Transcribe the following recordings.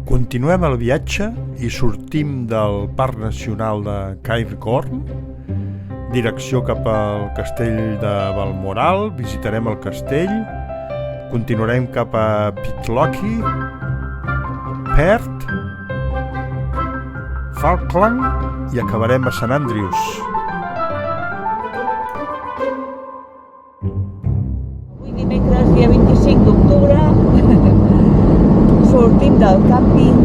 Continuem el viatge i sortim del Parc Nacional de Cairngorm, direcció cap al castell de Balmoral, visitarem el castell, continuarem cap a Pitlochry, Perth, Falkland i acabarem a Sant Andrews. Avui dimecres, dia 25 d'octubre, sortim del càmping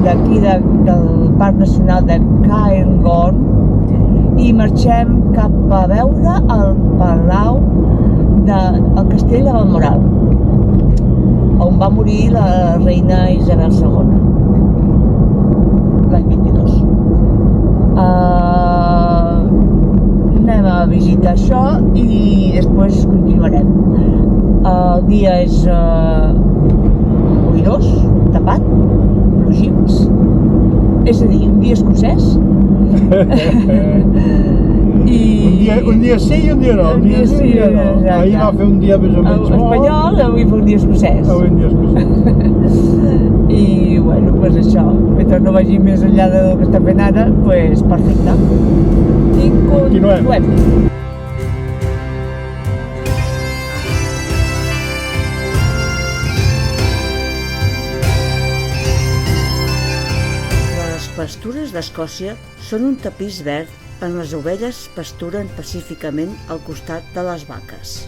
d'aquí del Parc Nacional de Cairngorm i marxem cap a veure el palau del castell de Balmoral, on va morir la reina Isabel II, l'any 22. Anem a visitar això i després continuarem. El dia és boirós, tapat, plogins, és a dir, un dia escocès. Un dia sí i un dia no. Ahir va fer un dia més o menys espanyol, avui fa un dia escocès. I bueno, doncs això, mentre no vagi més enllà del que està fent ara, doncs perfecte. I continuem. Les pastures d'Escòcia són un tapís verd on les ovelles pasturen pacíficament al costat de les vaques.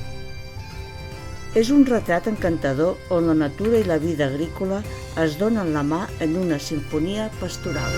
És un retrat encantador on la natura i la vida agrícola es donen la mà en una simfonia pastoral.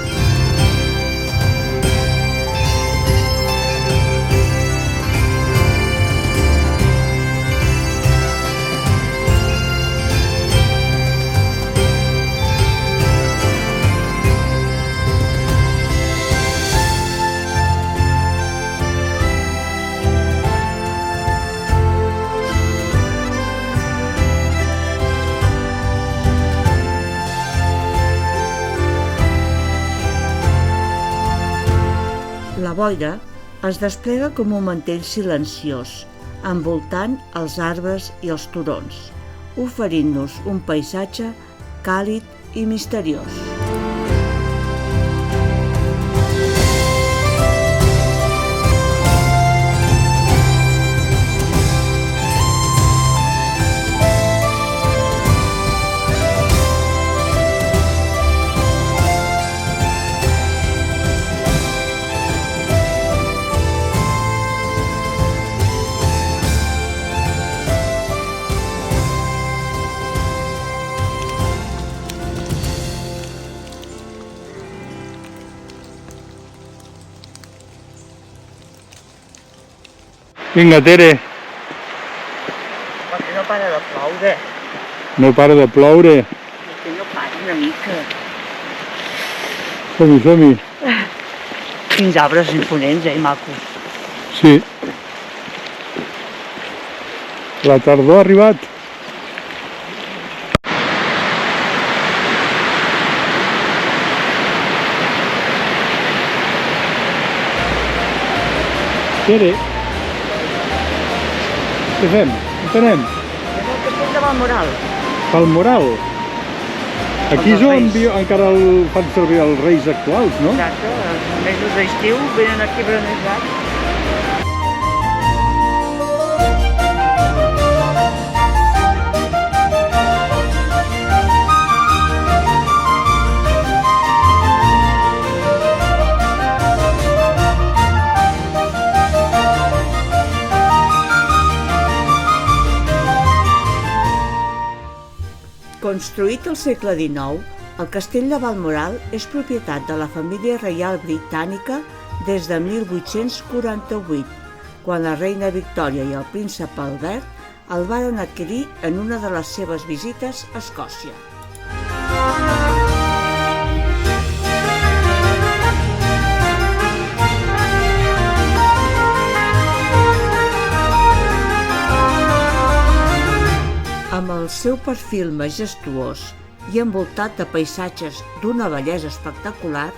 La boira es desplega com un mantell silenciós, envoltant els arbres i els turons, oferint-nos un paisatge càlid i misteriós. Vinga, Tere. Perquè no para de ploure. No para de ploure. Que no para una mica. Som-hi, som-hi. Quins arbres imponents, macos. Sí. La tardor ha arribat. Tere. Què fem? On anem? És el castell de Balmoral. Balmoral? Aquí és on encara fan servir els reis actuals, no? Exacte, els mesos d'estiu venen aquí a berenejar. Construït al segle XIX, el castell de Balmoral és propietat de la família reial britànica des de 1848, quan la reina Victòria i el príncep Albert el varen adquirir en una de les seves visites a Escòcia. Amb el seu perfil majestuós i envoltat de paisatges d'una bellesa espectacular,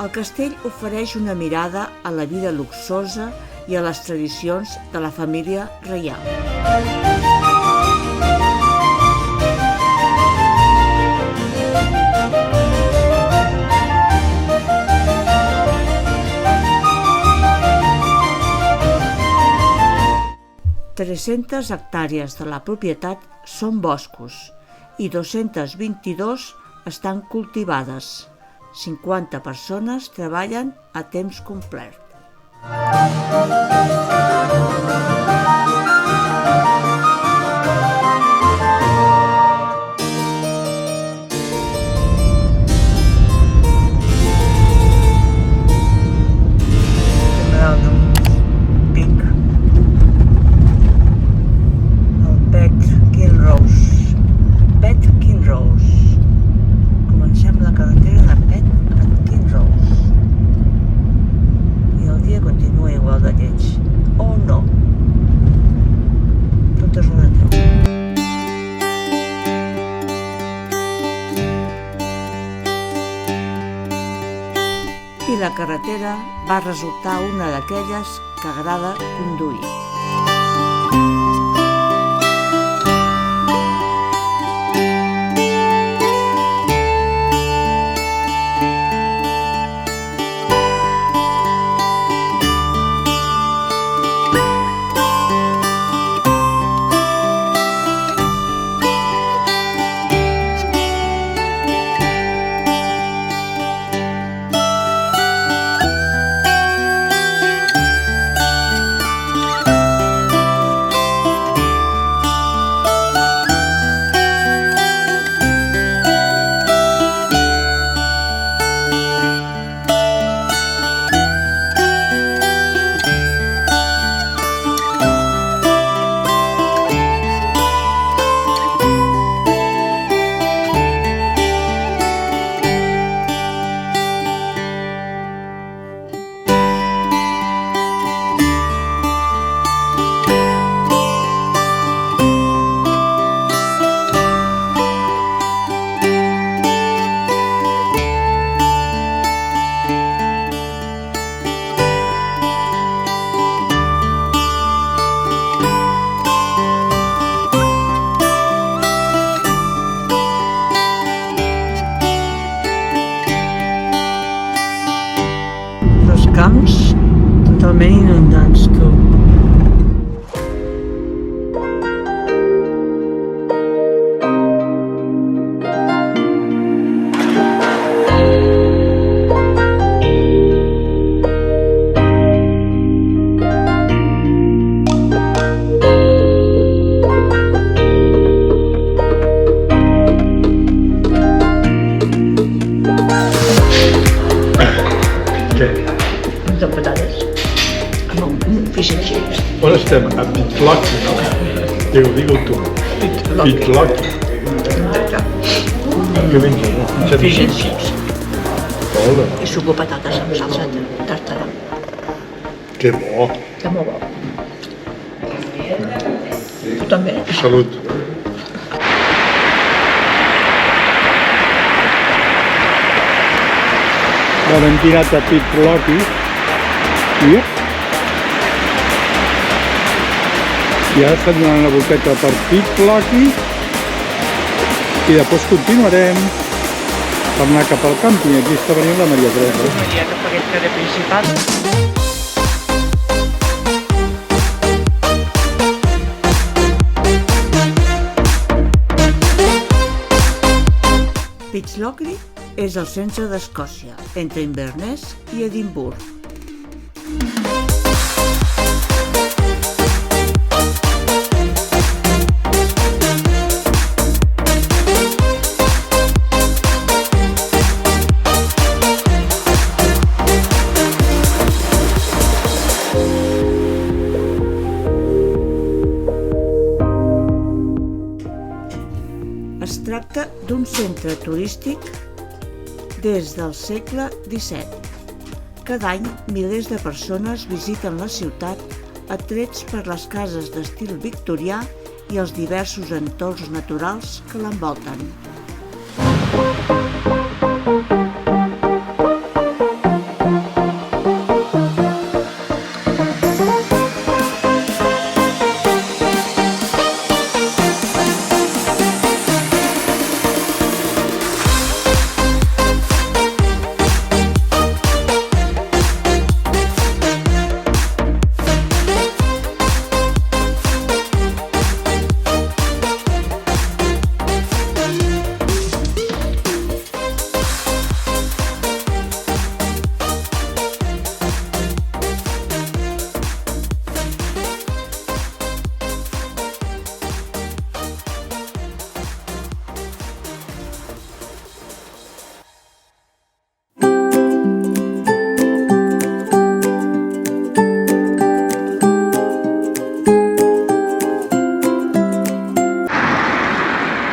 El castell ofereix una mirada a la vida luxosa i a les tradicions de la família reial. ...300 hectàrees de la propietat són boscos i 222 estan cultivades. 50 persones treballen a temps complet. I la carretera va resultar una d'aquelles que agrada conduir. Camps totalment inundats, tu. De patates amb un fish and chips. On estem? A Pitlochry, no? Digue-ho tu. Pitlochry. Què menges? Fish and chips. Hola. I suco patates amb salsa tàrtara. Que bo. Està molt bo. Tu també. Salut. Ara hem tirat a Pitlochry. I ara estem donant la volteta per Pitlochry i després continuarem per anar cap al càmping. Aquí està venint la Maria Teresa. Maria, cap a aquest carrer principal. Pitlochry és el centre d'Escòcia, entre Inverness i Edimburg. Es tracta d'un centre turístic des del segle XVII. Cada any, milers de persones visiten la ciutat atrets per les cases d'estil victorià i els diversos entorns naturals que l'envolten.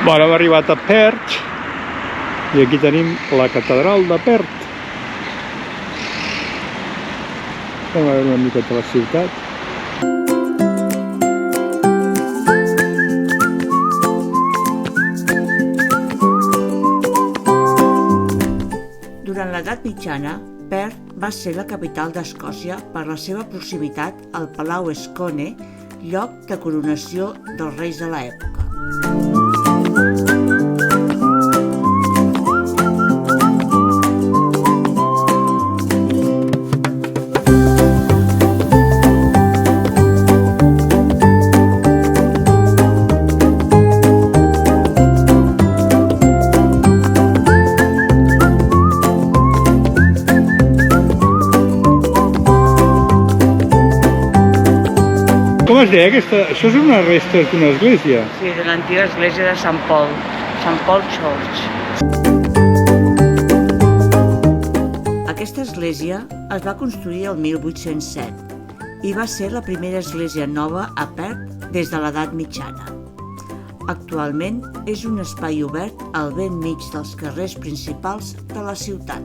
Bueno, hem arribat a Perth i aquí tenim la catedral de Perth. Anem a veure una miqueta la ciutat. Durant l'edat mitjana, Perth va ser la capital d'Escòcia per la seva proximitat al Palau Scone, lloc de coronació dels reis de l'època. Com es deia aquesta? Això són unes restes d'una església? Sí, de l'antiga església de Sant Paul Church. Aquesta església es va construir el 1807 i va ser la primera església nova a Perth des de l'edat mitjana. Actualment és un espai obert al bell mig dels carrers principals de la ciutat.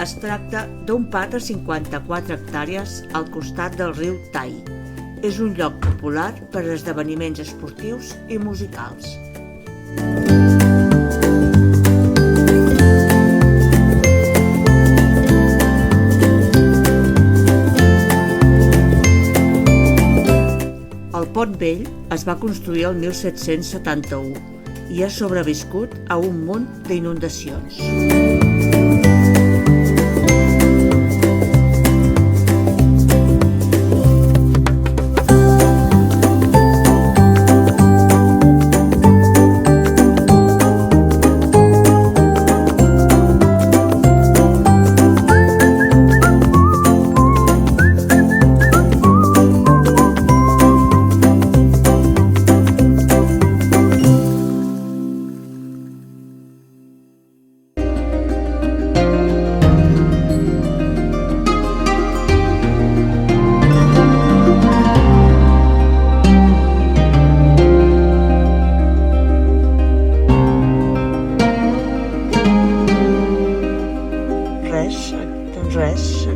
Es tracta d'un parc de 54 hectàrees al costat del riu Tay. És un lloc popular per a esdeveniments esportius i musicals. El Pont Vell es va construir el 1771 i ha sobreviscut a un munt d'inundacions.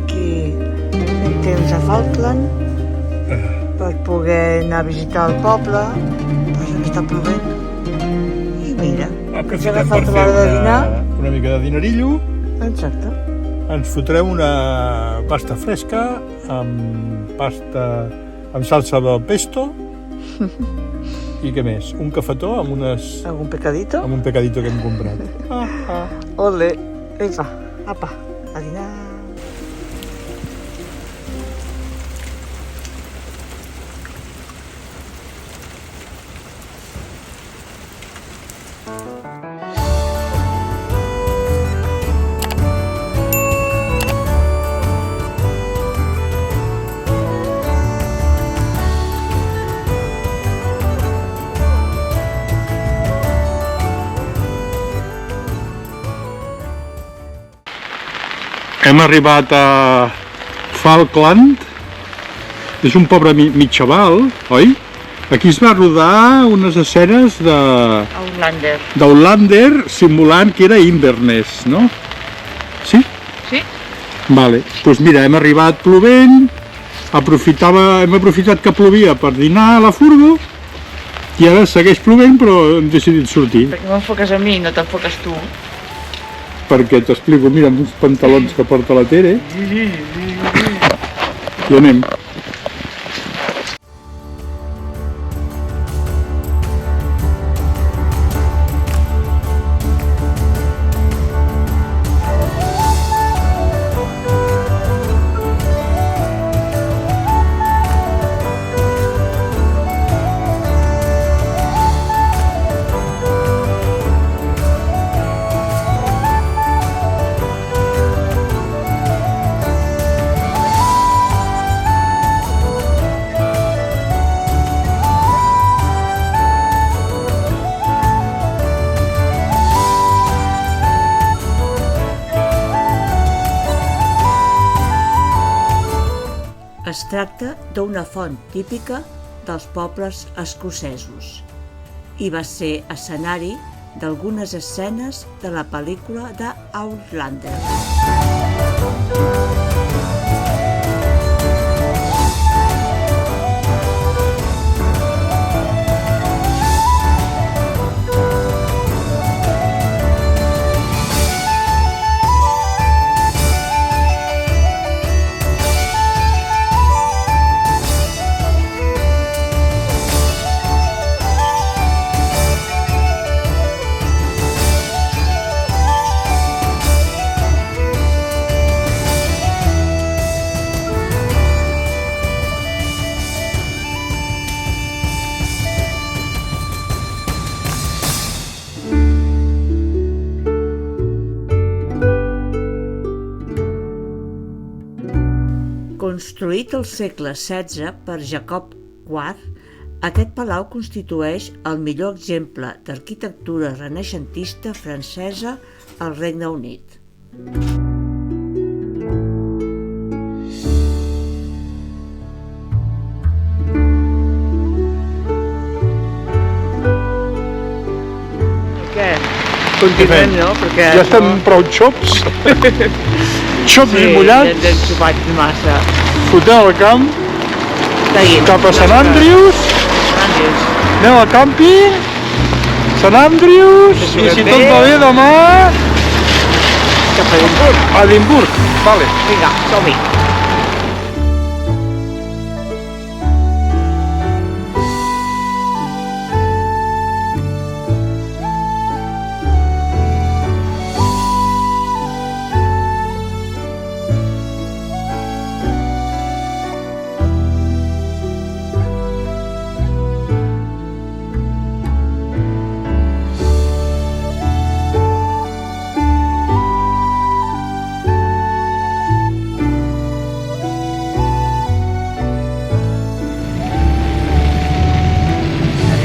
Aquí fem temps a Falkland per poder anar a visitar el poble, però està plovent. I mira, que ens ha agafat l'hora de dinar. Una mica de dinarillo. Exacte. Ens fotrem una pasta fresca amb salsa de pesto. I què més? Un cafetó amb ¿Algún pecadito? amb un pecadito que hem comprat. Ole, vinga, apa, a dinar. Hem arribat a Falkland. És un pobre mitjaval, oi? Aquí es va rodar unes escenes d'Outlander simulant que era Inverness, no? Sí? Sí. Vale, doncs mira, hem arribat plovent, hem aprofitat que plovia per dinar a la furgo i ara segueix plovent però hem decidit sortir. Per què m'enfoques a mi i no t'enfoques tu? Perquè t'explico, mira, amb uns pantalons que porta la Tere. I anem. Es tracta d'una font típica dels pobles escocesos i va ser escenari d'algunes escenes de la pel·lícula de Outlander. Construït al segle XVI per Jacob IV, aquest palau constitueix el millor exemple d'arquitectura renaixentista francesa al Regne Unit. Què? Continuem, no? Perquè ja estem prou xops. Xops i mullats. Sí, hem xopat massa. Fotem al camp. Seguim. Cap a Sant Andrews. Anem al càmping. Sant Andrews. I si tot va bé demà... Cap a Edimburg. A Edimburg. Vale. Vinga, som-hi.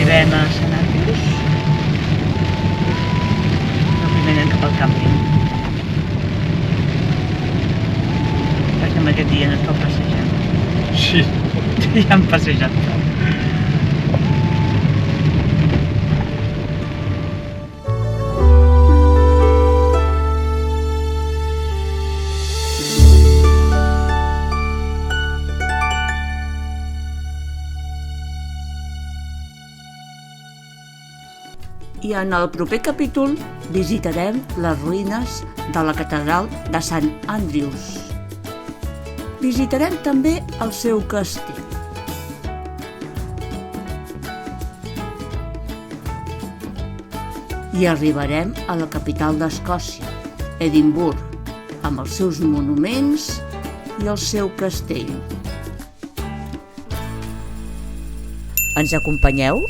Arribem a Sant Andrews. No, primer anem cap al càmping. Perquè amb aquest dia no es pot passejar. Sí. Ja hem passejat tot. I en el proper capítol visitarem les ruïnes de la catedral de Sant Andrews. Visitarem també el seu castell. I arribarem a la capital d'Escòcia, Edimburg, amb els seus monuments i el seu castell. Ens acompanyeu?